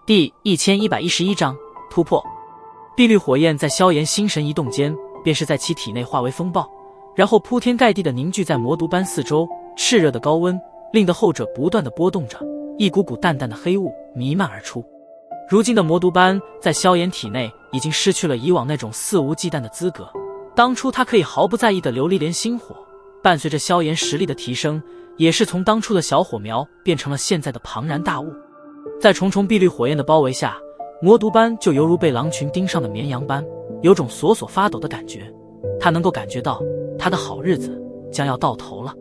第1111章突破。碧绿火焰在萧炎心神一动间，便是在其体内化为风暴，然后铺天盖地的凝聚在魔毒斑四周，炽热的高温令得后者不断的波动着，一股股淡淡的黑雾弥漫而出。如今的魔毒斑在萧炎体内已经失去了以往那种肆无忌惮的资格，当初他可以毫不在意的琉璃莲心火，伴随着萧炎实力的提升，也是从当初的小火苗变成了现在的庞然大物。在重重碧绿火焰的包围下，魔毒斑就犹如被狼群盯上的绵羊般，有种索索发抖的感觉。他能够感觉到他的好日子将要到头了。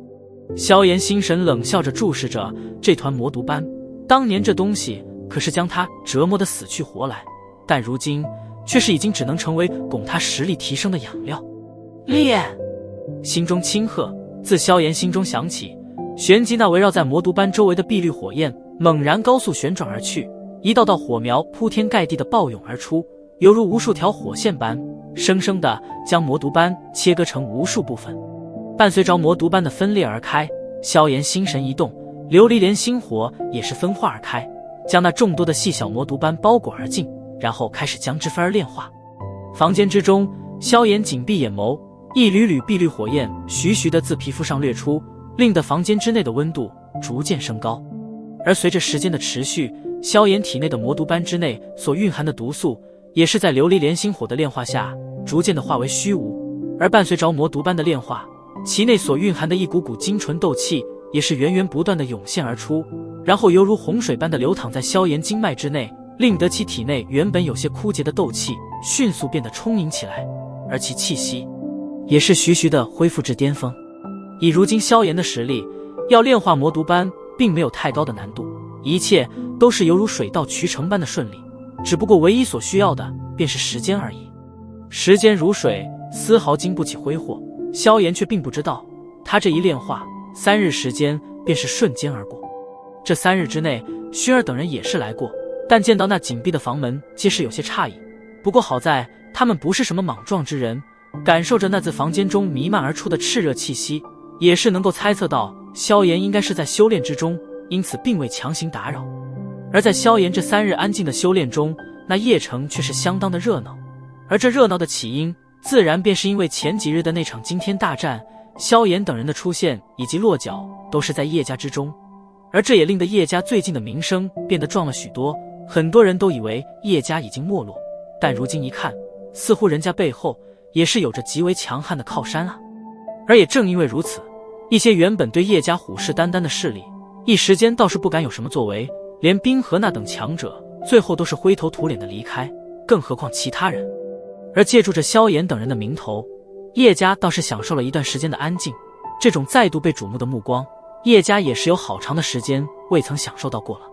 萧炎心神冷笑着注视着这团魔毒斑，当年这东西可是将他折磨得死去活来，但如今却是已经只能成为供他实力提升的养料。烈！心中轻喝，自萧炎心中响起，旋即那围绕在魔毒斑周围的碧绿火焰猛然高速旋转而去，一道道火苗铺天盖地的暴涌而出，犹如无数条火线般，生生地将魔毒斑切割成无数部分。伴随着魔毒斑的分裂而开，萧炎心神一动，琉璃莲心火也是分化而开，将那众多的细小魔毒斑包裹而尽，然后开始将之分而炼化。房间之中，萧炎紧闭眼眸，一缕缕碧绿火焰徐徐地自皮肤上掠出，令得房间之内的温度逐渐升高。而随着时间的持续，萧炎体内的魔毒斑之内所蕴含的毒素，也是在琉璃莲心火的炼化下逐渐的化为虚无。而伴随着魔毒斑的炼化，其内所蕴含的一股股精纯斗气也是源源不断的涌现而出，然后犹如洪水般的流淌在萧炎经脉之内，令得其体内原本有些枯竭的斗气迅速变得充盈起来，而其气息也是徐徐的恢复至巅峰。以如今萧炎的实力，要炼化魔毒斑并没有太高的难度，一切都是犹如水到渠成般的顺利，只不过唯一所需要的便是时间而已。时间如水，丝毫经不起挥霍，萧炎却并不知道，他这一炼化3日时间便是瞬间而过。这3日之内，薰儿等人也是来过，但见到那紧闭的房门，皆是有些诧异。不过好在他们不是什么莽撞之人，感受着那自房间中弥漫而出的炽热气息，也是能够猜测到萧炎应该是在修炼之中，因此并未强行打扰。而在萧炎这3日安静的修炼中，那邺城却是相当的热闹。而这热闹的起因，自然便是因为前几日的那场惊天大战，萧炎等人的出现以及落脚都是在叶家之中，而这也令得叶家最近的名声变得壮了许多。很多人都以为叶家已经没落，但如今一看，似乎人家背后也是有着极为强悍的靠山啊。而也正因为如此，一些原本对叶家虎视眈眈的势力，一时间倒是不敢有什么作为，连冰河那等强者最后都是灰头土脸的离开，更何况其他人。而借助着萧炎等人的名头，叶家倒是享受了一段时间的安静。这种再度被瞩目的目光，叶家也是有好长的时间未曾享受到过了。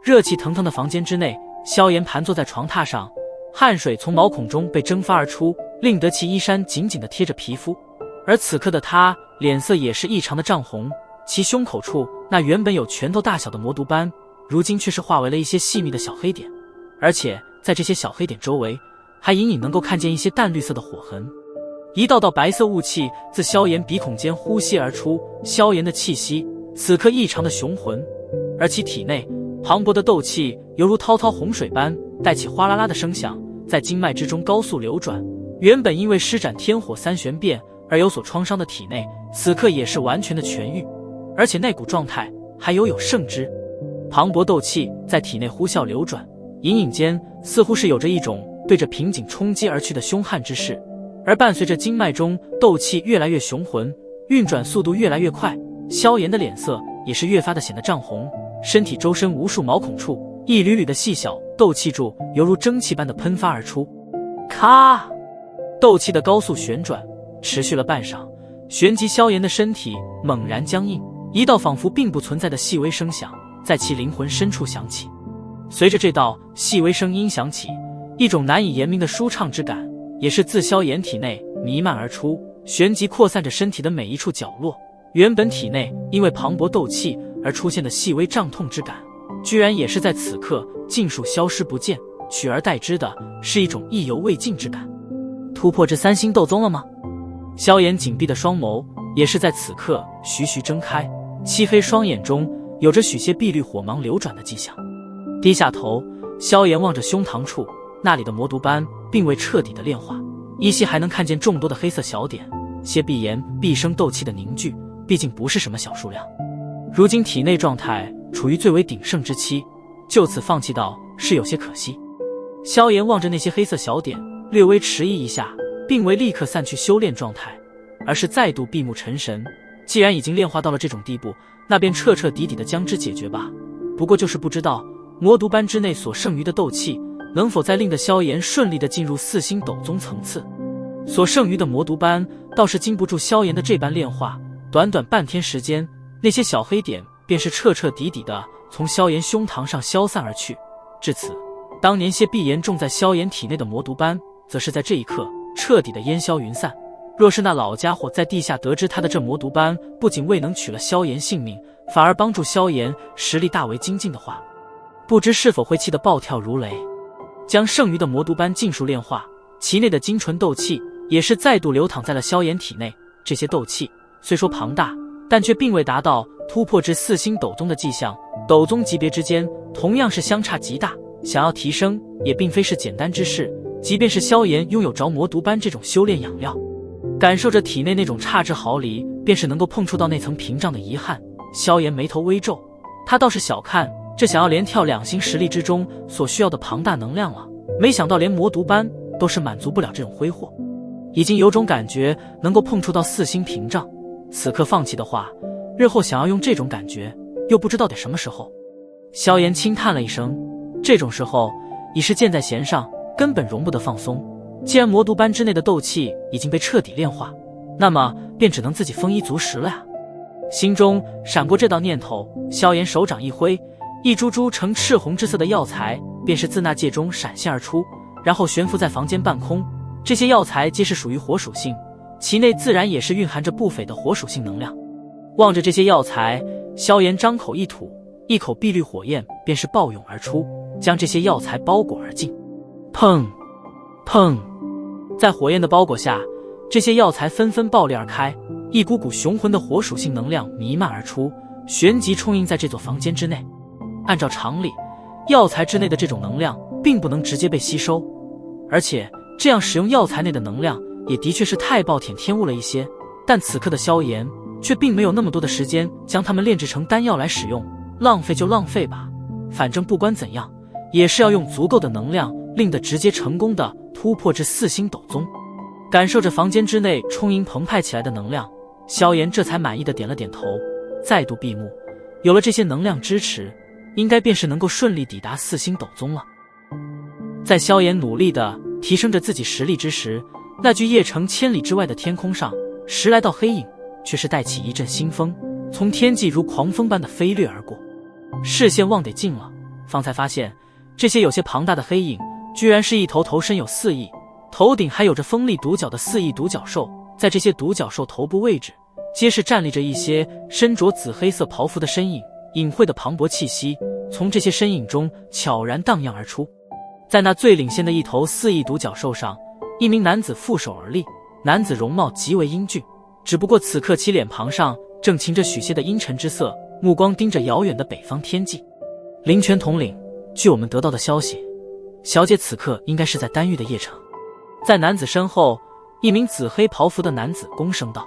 热气腾腾的房间之内，萧炎盘坐在床榻上，汗水从毛孔中被蒸发而出，令得其衣衫紧紧地贴着皮肤。而此刻的他脸色也是异常的涨红，其胸口处那原本有拳头大小的魔毒斑，如今却是化为了一些细密的小黑点，而且在这些小黑点周围还隐隐能够看见一些淡绿色的火痕。一道道白色雾气自萧炎鼻孔间呼吸而出，萧炎的气息此刻异常的雄浑，而其体内磅礴的斗气犹如滔滔洪水般带起哗啦啦的声响，在经脉之中高速流转。原本因为施展天火三玄变而有所创伤的体内，此刻也是完全的痊愈，而且那股状态还有胜之。磅礴斗气在体内呼啸流转，隐隐间似乎是有着一种对着瓶颈冲击而去的凶悍之势。而伴随着经脉中斗气越来越雄浑，运转速度越来越快，萧炎的脸色也是越发的显得涨红，身体周身无数毛孔处一缕缕的细小斗气柱犹如蒸汽般的喷发而出。咔！斗气的高速旋转持续了半晌，旋即萧炎的身体猛然僵硬，一道仿佛并不存在的细微声响在其灵魂深处响起。随着这道细微声音响起，一种难以言明的舒畅之感也是自萧炎体内弥漫而出，旋即扩散着身体的每一处角落。原本体内因为磅礴斗气而出现的细微胀痛之感，居然也是在此刻尽数消失不见，取而代之的是一种意犹未尽之感。突破至3星斗宗了吗？萧炎紧闭的双眸也是在此刻徐徐睁开，漆黑双眼中有着许些碧绿火芒流转的迹象。低下头，萧炎望着胸膛处，那里的魔毒斑并未彻底的炼化，依稀还能看见众多的黑色小点，些闭炎毕生斗气的凝聚，毕竟不是什么小数量。如今体内状态处于最为鼎盛之期，就此放弃倒是有些可惜。萧炎望着那些黑色小点，略微迟疑一下，并未立刻散去修炼状态，而是再度闭目沉神。既然已经炼化到了这种地步，那便彻彻底底的将之解决吧。不过就是不知道魔毒斑之内所剩余的斗气能否再令得萧炎顺利的进入4星斗宗层次。所剩余的魔毒斑倒是经不住萧炎的这般炼化，短短半天时间，那些小黑点便是彻彻底底的从萧炎胸膛上消散而去。至此，当年些闭炎种在萧炎体内的魔毒斑，则是在这一刻彻底的烟消云散。若是那老家伙在地下得知他的这魔毒斑不仅未能取了萧炎性命，反而帮助萧炎实力大为精进的话，不知是否会气得暴跳如雷。将剩余的魔毒斑尽数炼化，其内的精纯斗气也是再度流淌在了萧炎体内。这些斗气虽说庞大，但却并未达到突破至4星斗宗的迹象，斗宗级别之间同样是相差极大，想要提升也并非是简单之事。即便是萧炎拥有着魔毒斑这种修炼养料，感受着体内那种差之毫厘便是能够碰触到那层屏障的遗憾，萧炎眉头微皱，他倒是小看这想要连跳2星实力之中所需要的庞大能量了，没想到连魔毒斑都是满足不了这种挥霍，已经有种感觉能够碰触到4星屏障，此刻放弃的话，日后想要用这种感觉又不知道得什么时候。萧炎轻叹了一声，这种时候已是箭在弦上，根本容不得放松。既然魔毒斑之内的斗气已经被彻底炼化，那么便只能自己丰衣足食了呀。心中闪过这道念头，萧炎手掌一挥，一株株呈赤红之色的药材便是自那戒中闪现而出，然后悬浮在房间半空。这些药材皆是属于火属性，其内自然也是蕴含着不菲的火属性能量。望着这些药材，萧炎张口一吐，一口碧绿火焰便是暴涌而出，将这些药材包裹而尽。砰砰，在火焰的包裹下，这些药材纷纷爆裂而开，一股股雄浑的火属性能量弥漫而出，旋即充盈在这座房间之内。按照常理，药材之内的这种能量并不能直接被吸收，而且这样使用药材内的能量也的确是太暴殄天物了一些。但此刻的萧炎却并没有那么多的时间将它们炼制成丹药来使用，浪费就浪费吧，反正不管怎样也是要用足够的能量令得直接成功的突破至4星斗宗。感受着房间之内充盈澎湃起来的能量，萧炎这才满意的点了点头，再度闭目。有了这些能量支持，应该便是能够顺利抵达4星斗宗了。在萧炎努力的提升着自己实力之时，那具夜城千里之外的天空上10来道黑影却是带起一阵腥风，从天际如狂风般的飞掠而过。视线望得近了，方才发现这些有些庞大的黑影居然是一头头身有4翼，头顶还有着锋利独角的4翼独角兽。在这些独角兽头部位置，皆是站立着一些身着紫黑色袍服的身影，隐晦的磅礴气息从这些身影中悄然荡漾而出。在那最领先的一头4翼独角兽上，一名男子负手而立，男子容貌极为英俊，只不过此刻其脸庞上正噙着许些的阴沉之色，目光盯着遥远的北方天际。灵泉统领，据我们得到的消息，小姐此刻应该是在丹域的邺城。在男子身后，一名紫黑袍服的男子躬声道：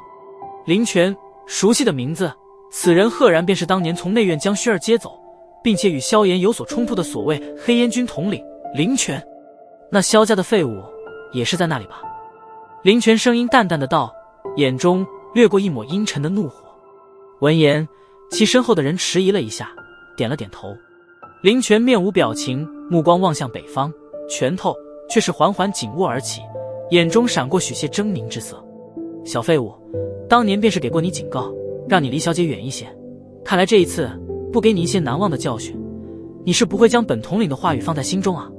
灵泉，熟悉的名字，此人赫然便是当年从内院将薰儿接走，并且与萧炎有所冲突的所谓黑烟军统领灵泉。那萧家的废物也是在那里吧？灵泉声音淡淡的道，眼中掠过一抹阴沉的怒火。闻言，其身后的人迟疑了一下，点了点头。灵泉面无表情，目光望向北方，拳头却是缓缓紧握而起，眼中闪过许些狰狞之色。小废物，当年便是给过你警告，让你离小姐远一些，看来这一次不给你一些难忘的教训，你是不会将本统领的话语放在心中啊。